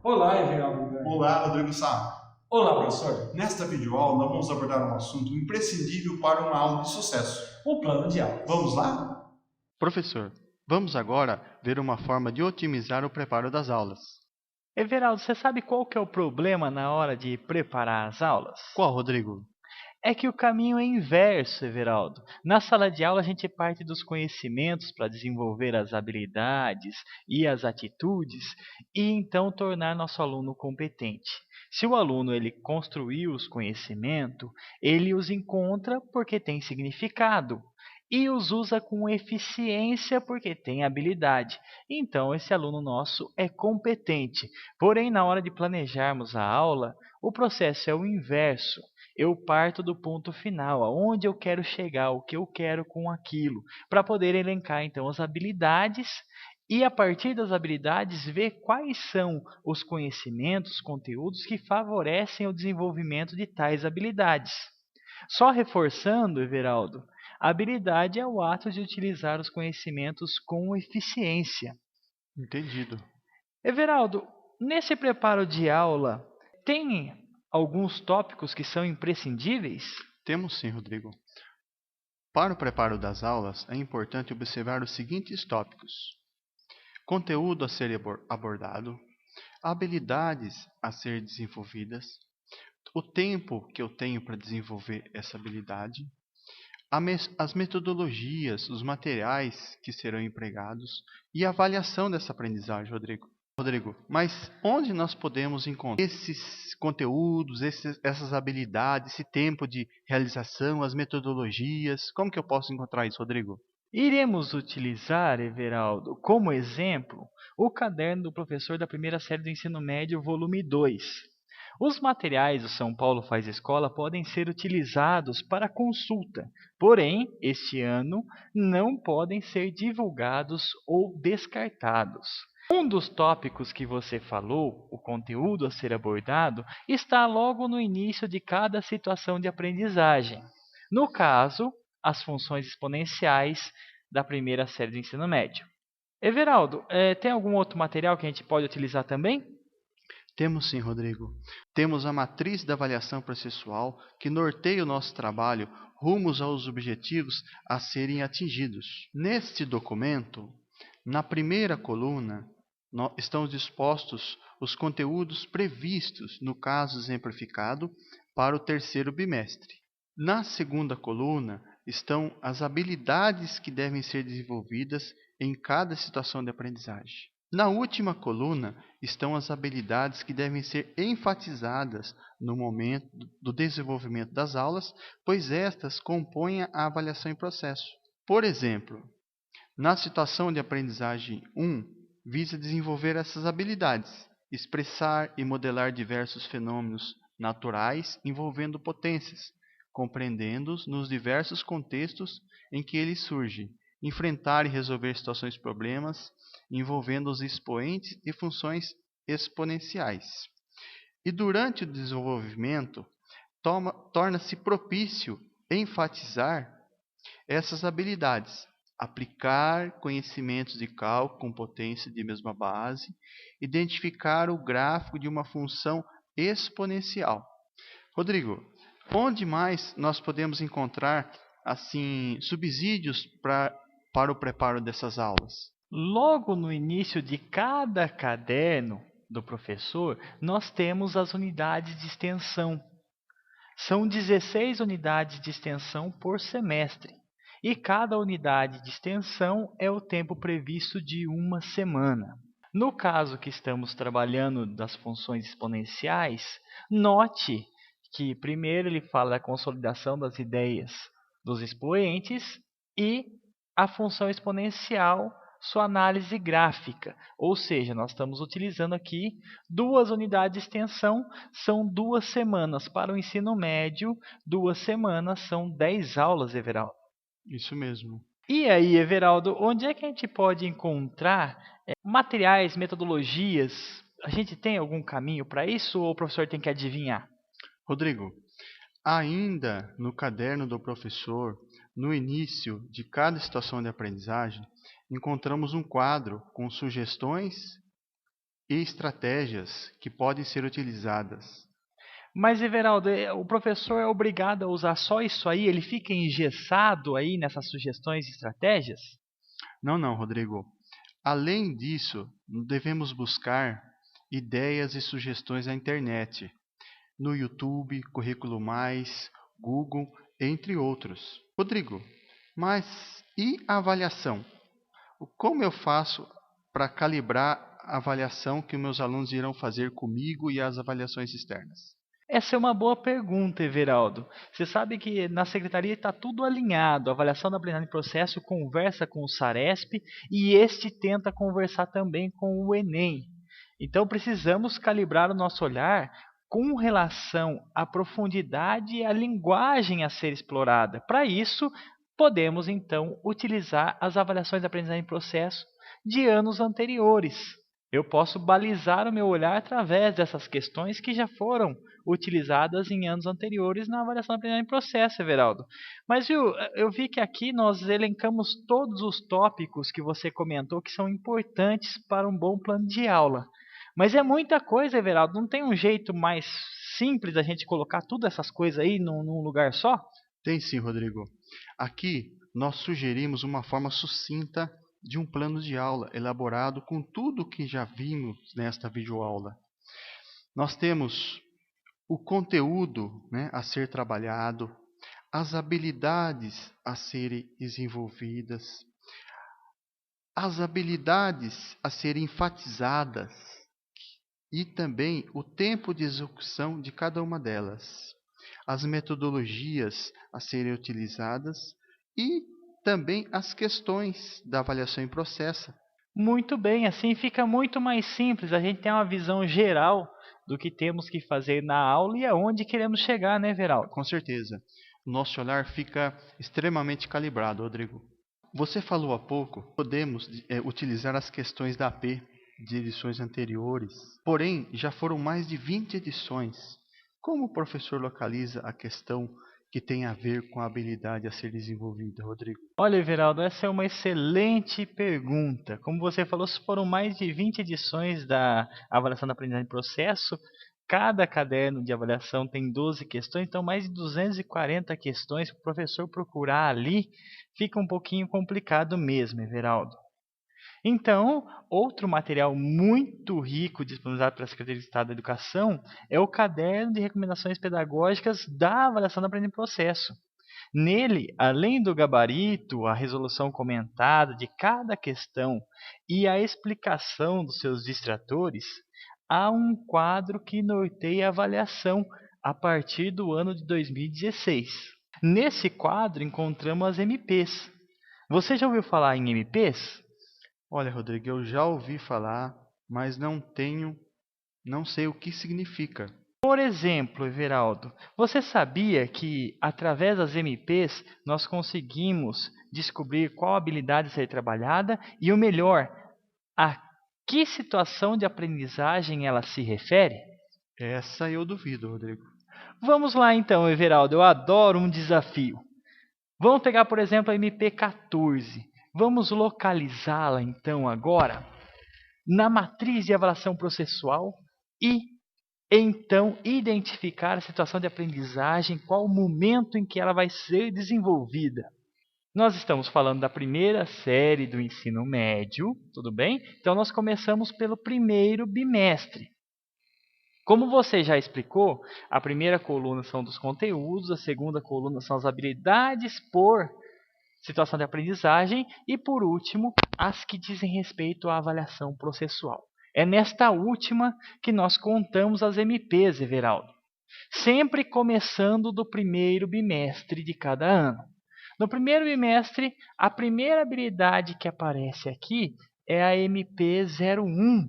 Olá, Everaldo Ganho. Olá, Rodrigo Sá. Olá, professor. Nesta videoaula, nós vamos abordar um assunto imprescindível para uma aula de sucesso. O plano de aulas. Vamos lá? Professor, vamos agora ver uma forma de otimizar o preparo das aulas. Everaldo, você sabe qual que é o problema na hora de preparar as aulas? Qual, Rodrigo? É que o caminho é inverso, Everaldo. Na sala de aula, a gente parte dos conhecimentos para desenvolver as habilidades e as atitudes e então tornar nosso aluno competente. Se o aluno ele construiu os conhecimentos, ele os encontra porque tem significado e os usa com eficiência porque tem habilidade. Então, esse aluno nosso é competente. Porém, na hora de planejarmos a aula, o processo é o inverso. Eu parto do ponto final, aonde eu quero chegar, o que eu quero com aquilo, para poder elencar então as habilidades e a partir das habilidades ver quais são os conhecimentos, conteúdos que favorecem o desenvolvimento de tais habilidades. Só reforçando, Everaldo, a habilidade é o ato de utilizar os conhecimentos com eficiência. Entendido. Everaldo, nesse preparo de aula, tem alguns tópicos que são imprescindíveis? Temos sim, Rodrigo. Para o preparo das aulas, é importante observar os seguintes tópicos: conteúdo a ser abordado, habilidades a ser desenvolvidas, o tempo que eu tenho para desenvolver essa habilidade, as metodologias, os materiais que serão empregados e a avaliação dessa aprendizagem, Rodrigo, mas onde nós podemos encontrar esses conteúdos, essas habilidades, esse tempo de realização, as metodologias? Como que eu posso encontrar isso, Rodrigo? Iremos utilizar, Everaldo, como exemplo, o caderno do professor da primeira série do ensino médio, volume 2. Os materiais do São Paulo Faz Escola podem ser utilizados para consulta, porém, este ano, não podem ser divulgados ou descartados. Um dos tópicos que você falou, o conteúdo a ser abordado, está logo no início de cada situação de aprendizagem. No caso, as funções exponenciais da primeira série do ensino médio. Everaldo, tem algum outro material que a gente pode utilizar também? Temos sim, Rodrigo. Temos a matriz da avaliação processual que norteia o nosso trabalho rumos aos objetivos a serem atingidos. Neste documento, na primeira coluna, estão dispostos os conteúdos previstos no caso exemplificado para o terceiro bimestre. Na segunda coluna estão as habilidades que devem ser desenvolvidas em cada situação de aprendizagem. Na última coluna estão as habilidades que devem ser enfatizadas no momento do desenvolvimento das aulas, pois estas compõem a avaliação em processo. Por exemplo, na situação de aprendizagem 1, visa desenvolver essas habilidades, expressar e modelar diversos fenômenos naturais envolvendo potências, compreendendo-os nos diversos contextos em que eles surgem, enfrentar e resolver situações problemas envolvendo os expoentes e funções exponenciais. E durante o desenvolvimento, torna-se propício enfatizar essas habilidades, aplicar conhecimentos de cálculo com potência de mesma base, identificar o gráfico de uma função exponencial. Rodrigo, onde mais nós podemos encontrar assim subsídios para o preparo dessas aulas? Logo no início de cada caderno do professor, nós temos as unidades de extensão. São 16 unidades de extensão por semestre. E cada unidade de extensão é o tempo previsto de uma semana. No caso que estamos trabalhando das funções exponenciais, note que primeiro ele fala da consolidação das ideias dos expoentes e a função exponencial, sua análise gráfica. Ou seja, nós estamos utilizando aqui 2 unidades de extensão, são 2 semanas. Para o ensino médio, 2 semanas são 10 aulas, Everaldo. Isso mesmo. E aí, Everaldo, onde é que a gente pode encontrar materiais, metodologias? A gente tem algum caminho para isso ou o professor tem que adivinhar? Rodrigo, ainda no caderno do professor, no início de cada situação de aprendizagem, encontramos um quadro com sugestões e estratégias que podem ser utilizadas. Mas, Everaldo, o professor é obrigado a usar só isso aí? Ele fica engessado aí nessas sugestões e estratégias? Não, Rodrigo. Além disso, devemos buscar ideias e sugestões na internet, no YouTube, Currículo Mais, Google, entre outros. Rodrigo, mas e a avaliação? Como eu faço para calibrar a avaliação que meus alunos irão fazer comigo e as avaliações externas? Essa é uma boa pergunta, Everaldo. Você sabe que na secretaria está tudo alinhado. A avaliação da aprendizagem em processo conversa com o SARESP e este tenta conversar também com o Enem. Então precisamos calibrar o nosso olhar com relação à profundidade e à linguagem a ser explorada. Para isso, podemos então utilizar as avaliações de aprendizagem em processo de anos anteriores. Eu posso balizar o meu olhar através dessas questões que já foram utilizadas em anos anteriores na avaliação da aprendizagem em processo, Everaldo. Mas viu, eu vi que aqui nós elencamos todos os tópicos que você comentou que são importantes para um bom plano de aula. Mas é muita coisa, Everaldo. Não tem um jeito mais simples da gente colocar todas essas coisas aí num lugar só? Tem sim, Rodrigo. Aqui nós sugerimos uma forma sucinta de um plano de aula elaborado com tudo o que já vimos nesta videoaula. Nós temos o conteúdo, a ser trabalhado, as habilidades a serem desenvolvidas, as habilidades a serem enfatizadas e também o tempo de execução de cada uma delas, as metodologias a serem utilizadas e também as questões da avaliação em processo. Muito bem, assim fica muito mais simples. A gente tem uma visão geral do que temos que fazer na aula e aonde queremos chegar, né, Everaldo? Com certeza. O nosso olhar fica extremamente calibrado, Rodrigo. Você falou há pouco, podemos utilizar as questões da AP de edições anteriores. Porém, já foram mais de 20 edições. Como o professor localiza a questão que tem a ver com a habilidade a ser desenvolvida, Rodrigo? Olha, Everaldo, essa é uma excelente pergunta. Como você falou, foram mais de 20 edições da avaliação da aprendizagem em processo. Cada caderno de avaliação tem 12 questões, então mais de 240 questões para o professor procurar ali. Fica um pouquinho complicado mesmo, Everaldo. Então, outro material muito rico disponibilizado pela Secretaria de Estado da Educação é o caderno de recomendações pedagógicas da avaliação da aprendizagem em processo. Nele, além do gabarito, a resolução comentada de cada questão e a explicação dos seus distratores, há um quadro que norteia a avaliação a partir do ano de 2016. Nesse quadro encontramos as MPs. Você já ouviu falar em MPs? Olha, Rodrigo, eu já ouvi falar, mas não sei o que significa. Por exemplo, Everaldo, você sabia que através das MPs nós conseguimos descobrir qual habilidade ser trabalhada e o melhor, a que situação de aprendizagem ela se refere? Essa eu duvido, Rodrigo. Vamos lá então, Everaldo, eu adoro um desafio. Vamos pegar, por exemplo, a MP 14. Vamos localizá-la então agora na matriz de avaliação processual e então identificar a situação de aprendizagem, qual o momento em que ela vai ser desenvolvida. Nós estamos falando da primeira série do ensino médio, tudo bem? Então nós começamos pelo primeiro bimestre. Como você já explicou, a primeira coluna são dos conteúdos, a segunda coluna são as habilidades por situação de aprendizagem e, por último, as que dizem respeito à avaliação processual. É nesta última que nós contamos as MPs, Everaldo. Sempre começando do primeiro bimestre de cada ano. No primeiro bimestre, a primeira habilidade que aparece aqui é a MP 01.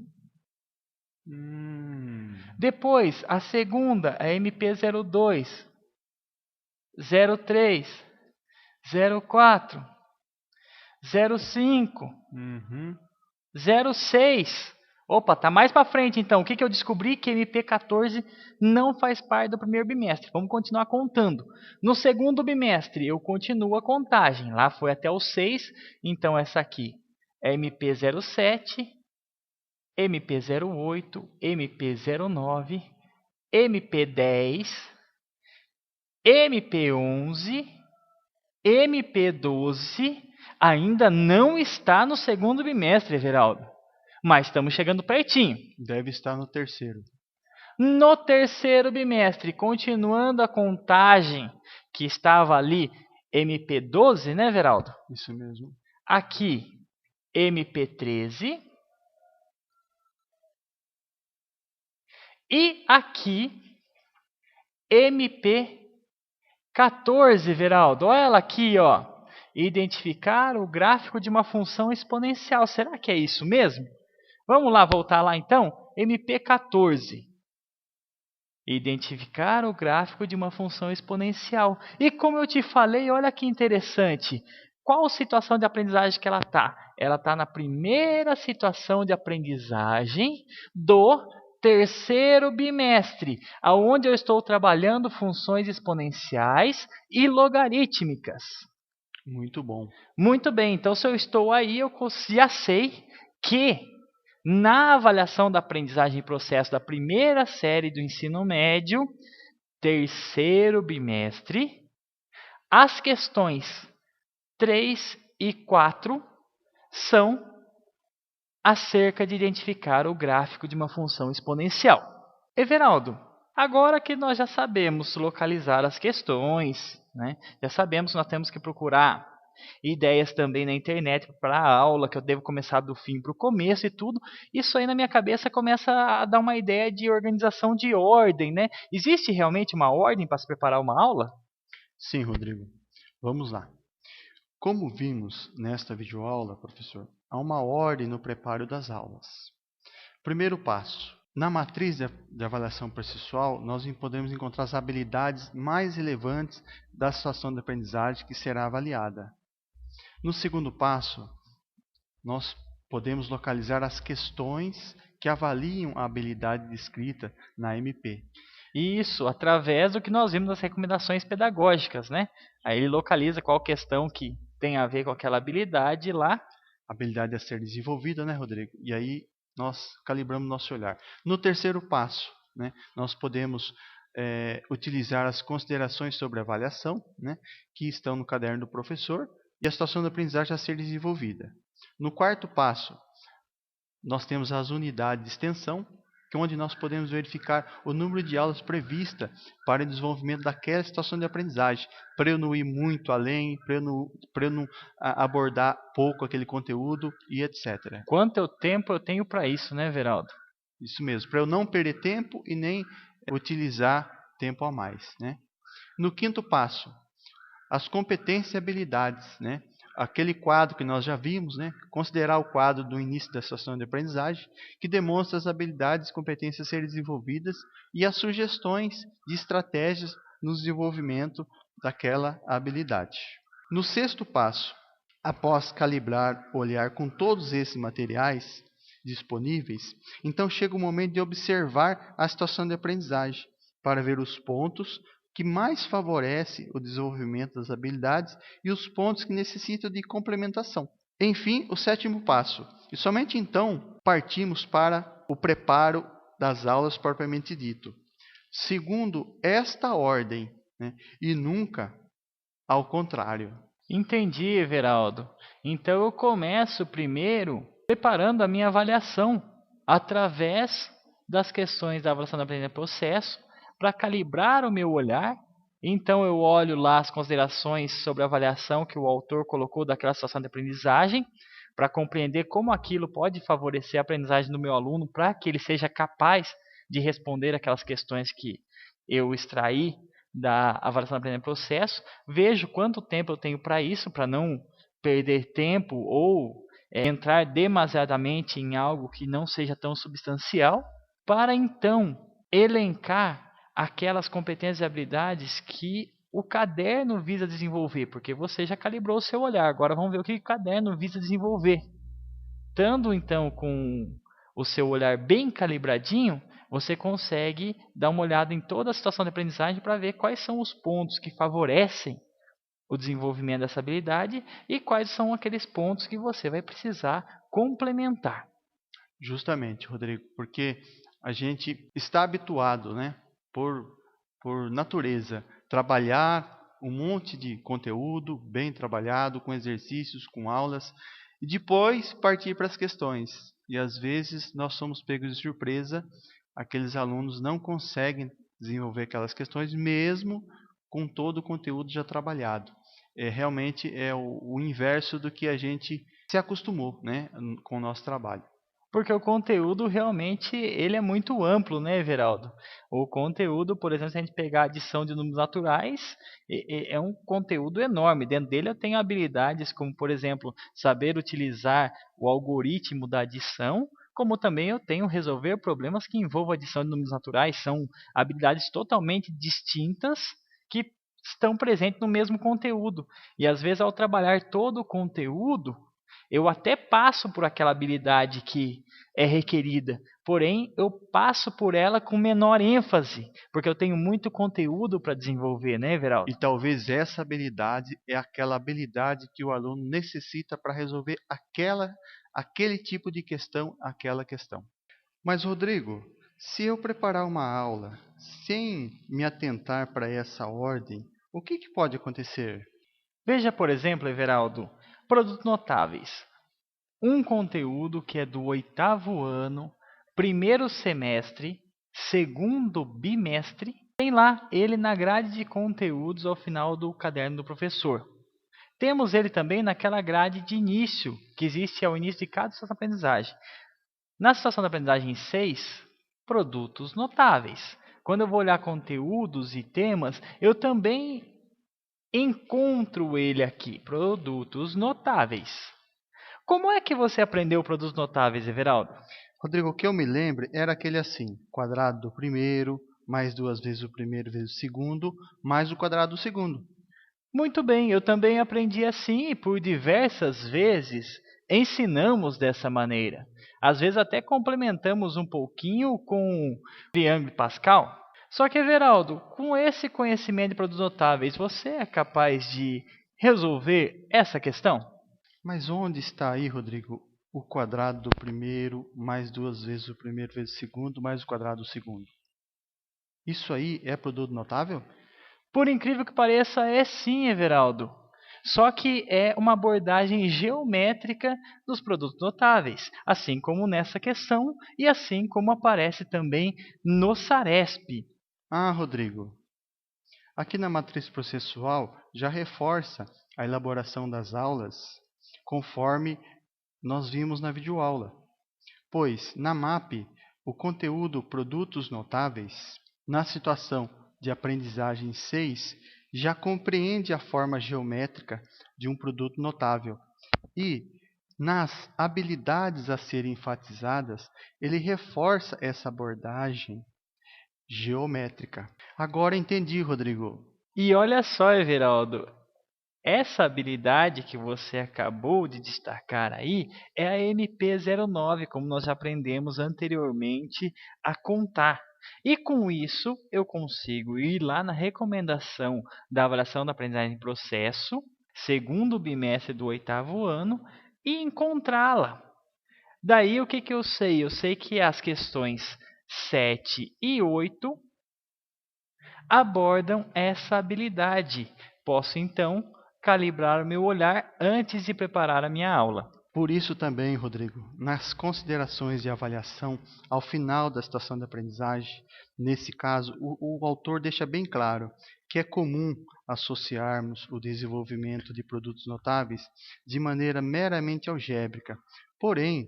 Depois, a segunda, a MP 02, 03, 04, 05, 06. Opa, tá mais para frente então. O que eu descobri? Que MP 14 não faz parte do primeiro bimestre. Vamos continuar contando. No segundo bimestre, eu continuo a contagem. Lá foi até o 6. Então, essa aqui é MP 07, MP08, MP09, MP10, MP11, MP12 ainda não está no segundo bimestre, Everaldo. Mas estamos chegando pertinho. Deve estar no terceiro. No terceiro bimestre, continuando a contagem que estava ali, MP12, né, Everaldo? Isso mesmo. Aqui, MP13. E aqui, MP14, Everaldo. Olha ela aqui, ó. Identificar o gráfico de uma função exponencial. Será que é isso mesmo? Vamos lá, voltar lá então? MP14. Identificar o gráfico de uma função exponencial. E como eu te falei, olha que interessante. Qual situação de aprendizagem que ela está? Ela está na primeira situação de aprendizagem do terceiro bimestre, onde eu estou trabalhando funções exponenciais e logarítmicas. Muito bom. Muito bem, então se eu estou aí, eu já sei que na avaliação da aprendizagem e processo da primeira série do ensino médio, terceiro bimestre, as questões 3 e 4 são acerca de identificar o gráfico de uma função exponencial. Everaldo, agora que nós já sabemos localizar as questões, né? Já sabemos que nós temos que procurar ideias também na internet para a aula, que eu devo começar do fim para o começo e tudo. Isso aí na minha cabeça começa a dar uma ideia de organização de ordem, né? Existe realmente uma ordem para se preparar uma aula? Sim, Rodrigo. Vamos lá. Como vimos nesta videoaula, professor, há uma ordem no preparo das aulas. Primeiro passo. Na matriz de avaliação processual, nós podemos encontrar as habilidades mais relevantes da situação de aprendizagem que será avaliada. No segundo passo, nós podemos localizar as questões que avaliam a habilidade descrita na MP. Isso, através do que nós vimos nas recomendações pedagógicas, né? Aí ele localiza qual questão que tem a ver com aquela habilidade lá. Habilidade a ser desenvolvida, né, Rodrigo? E aí nós calibramos nosso olhar. No terceiro passo, né, nós podemos utilizar as considerações sobre avaliação, né, que estão no caderno do professor, e a situação de aprendizagem a ser desenvolvida. No quarto passo, nós temos as unidades de extensão, que é onde nós podemos verificar o número de aulas prevista para o desenvolvimento daquela situação de aprendizagem, para eu não ir muito além, para eu não abordar pouco aquele conteúdo e etc. Quanto tempo eu tenho para isso, né, Everaldo? Isso mesmo, para eu não perder tempo e nem utilizar tempo a mais, né? No quinto passo, as competências e habilidades, né? Aquele quadro que nós já vimos, né? Considerar o quadro do início da situação de aprendizagem, que demonstra as habilidades e competências a serem desenvolvidas e as sugestões de estratégias no desenvolvimento daquela habilidade. No sexto passo, após calibrar, olhar com todos esses materiais disponíveis, então chega o momento de observar a situação de aprendizagem para ver os pontos que mais favorece o desenvolvimento das habilidades e os pontos que necessitam de complementação. Enfim, o sétimo passo. E somente então partimos para o preparo das aulas propriamente dito. Segundo esta ordem, né, e nunca ao contrário. Entendi, Everaldo. Então eu começo primeiro preparando a minha avaliação através das questões da avaliação do aprendizagem processo para calibrar o meu olhar. Então eu olho lá as considerações sobre a avaliação que o autor colocou daquela situação de aprendizagem para compreender como aquilo pode favorecer a aprendizagem do meu aluno para que ele seja capaz de responder aquelas questões que eu extraí da avaliação do aprendizagem processo. Vejo quanto tempo eu tenho para isso, para não perder tempo ou entrar demasiadamente em algo que não seja tão substancial, para então elencar aquelas competências e habilidades que o caderno visa desenvolver, porque você já calibrou o seu olhar. Agora vamos ver o que o caderno visa desenvolver. Estando então com o seu olhar bem calibradinho, você consegue dar uma olhada em toda a situação de aprendizagem para ver quais são os pontos que favorecem o desenvolvimento dessa habilidade e quais são aqueles pontos que você vai precisar complementar. Justamente, Rodrigo, porque a gente está habituado, né, por natureza, trabalhar um monte de conteúdo bem trabalhado, com exercícios, com aulas, e depois partir para as questões. E às vezes nós somos pegos de surpresa, aqueles alunos não conseguem desenvolver aquelas questões, mesmo com todo o conteúdo já trabalhado. Realmente é o inverso do que a gente se acostumou, né, com o nosso trabalho. Porque o conteúdo realmente ele é muito amplo, né, Everaldo? O conteúdo, por exemplo, se a gente pegar a adição de números naturais, é um conteúdo enorme. Dentro dele eu tenho habilidades como, por exemplo, saber utilizar o algoritmo da adição, como também eu tenho resolver problemas que envolvam adição de números naturais. São habilidades totalmente distintas que estão presentes no mesmo conteúdo. E às vezes, ao trabalhar todo o conteúdo, eu até passo por aquela habilidade que é requerida, porém eu passo por ela com menor ênfase, porque eu tenho muito conteúdo para desenvolver, né, Everaldo? E talvez essa habilidade é aquela habilidade que o aluno necessita para resolver aquele tipo de questão, aquela questão. Mas, Rodrigo, se eu preparar uma aula sem me atentar para essa ordem, o que pode acontecer? Veja, por exemplo, Everaldo, produtos notáveis. Um conteúdo que é do 8º ano, 1º semestre, 2º bimestre, tem lá ele na grade de conteúdos ao final do caderno do professor. Temos ele também naquela grade de início, que existe ao início de cada situação de aprendizagem. Na situação de aprendizagem 6, produtos notáveis. Quando eu vou olhar conteúdos e temas, eu também encontro ele aqui, produtos notáveis. Como é que você aprendeu produtos notáveis, Everaldo? Rodrigo, o que eu me lembro era aquele assim, quadrado do primeiro, mais 2 vezes o primeiro vezes o segundo, mais o quadrado do segundo. Muito bem, eu também aprendi assim e por diversas vezes ensinamos dessa maneira. Às vezes até complementamos um pouquinho com o triângulo de Pascal. Só que, Everaldo, com esse conhecimento de produtos notáveis, você é capaz de resolver essa questão? Mas onde está aí, Rodrigo, o quadrado do primeiro, mais 2 vezes o primeiro vezes o segundo, mais o quadrado do segundo? Isso aí é produto notável? Por incrível que pareça, é sim, Everaldo. Só que é uma abordagem geométrica dos produtos notáveis, assim como nessa questão e assim como aparece também no SARESP. Ah, Rodrigo, aqui na matriz processual já reforça a elaboração das aulas conforme nós vimos na videoaula. Pois, na MAP, o conteúdo Produtos Notáveis, na situação de aprendizagem 6, já compreende a forma geométrica de um produto notável. E, nas habilidades a serem enfatizadas, ele reforça essa abordagem geométrica. Agora entendi, Rodrigo. E olha só, Everaldo, essa habilidade que você acabou de destacar aí é a MP09, como nós já aprendemos anteriormente a contar. E com isso, eu consigo ir lá na recomendação da avaliação da aprendizagem em processo, segundo bimestre do 8º ano, e encontrá-la. Daí, o que eu sei? Eu sei que as questões 7 e 8 abordam essa habilidade. Posso, então, calibrar o meu olhar antes de preparar a minha aula. Por isso também, Rodrigo, nas considerações de avaliação, ao final da situação de aprendizagem, nesse caso, o autor deixa bem claro que é comum associarmos o desenvolvimento de produtos notáveis de maneira meramente algébrica. Porém,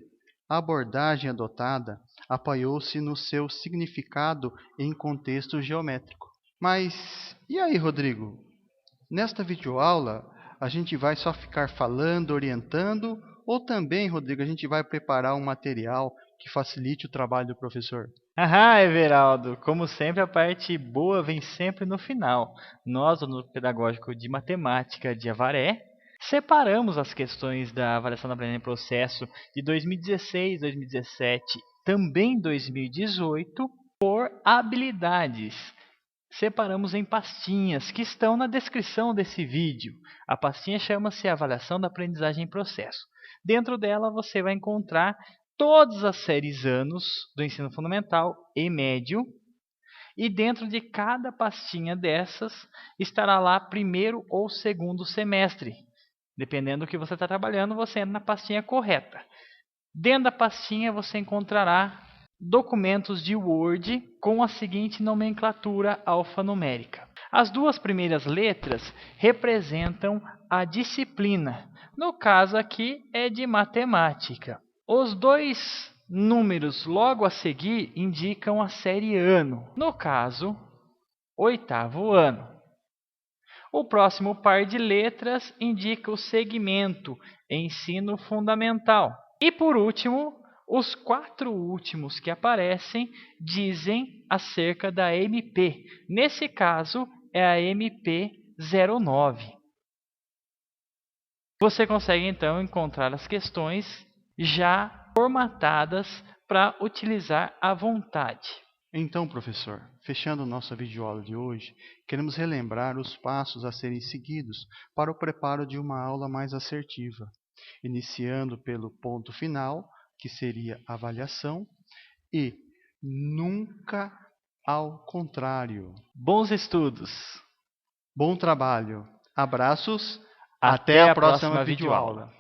a abordagem adotada apoiou-se no seu significado em contexto geométrico. Mas, e aí, Rodrigo? Nesta videoaula, a gente vai só ficar falando, orientando, ou também, Rodrigo, a gente vai preparar um material que facilite o trabalho do professor? Ah, Everaldo, como sempre, a parte boa vem sempre no final. Nós, do Núcleo Pedagógico de Matemática de Avaré, separamos as questões da avaliação da aprendizagem em processo de 2016, 2017, também 2018, por habilidades. Separamos em pastinhas que estão na descrição desse vídeo. A pastinha chama-se Avaliação da Aprendizagem em Processo. Dentro dela você vai encontrar todas as séries anos do ensino fundamental e médio. E dentro de cada pastinha dessas estará lá primeiro ou segundo semestre. Dependendo do que você está trabalhando, você entra na pastinha correta. Dentro da pastinha você encontrará documentos de Word com a seguinte nomenclatura alfanumérica. As duas primeiras letras representam a disciplina. No caso aqui é de matemática. Os dois números logo a seguir indicam a série ano. No caso, 8º ano. O próximo par de letras indica o segmento ensino fundamental. E por último, os 4 últimos que aparecem dizem acerca da MP. Nesse caso, é a MP 09. Você consegue então encontrar as questões já formatadas para utilizar à vontade. Então, professor, fechando nossa videoaula de hoje, queremos relembrar os passos a serem seguidos para o preparo de uma aula mais assertiva, iniciando pelo ponto final, que seria a avaliação, e nunca ao contrário. Bons estudos! Bom trabalho! Abraços! Até Até a a próxima próxima videoaula.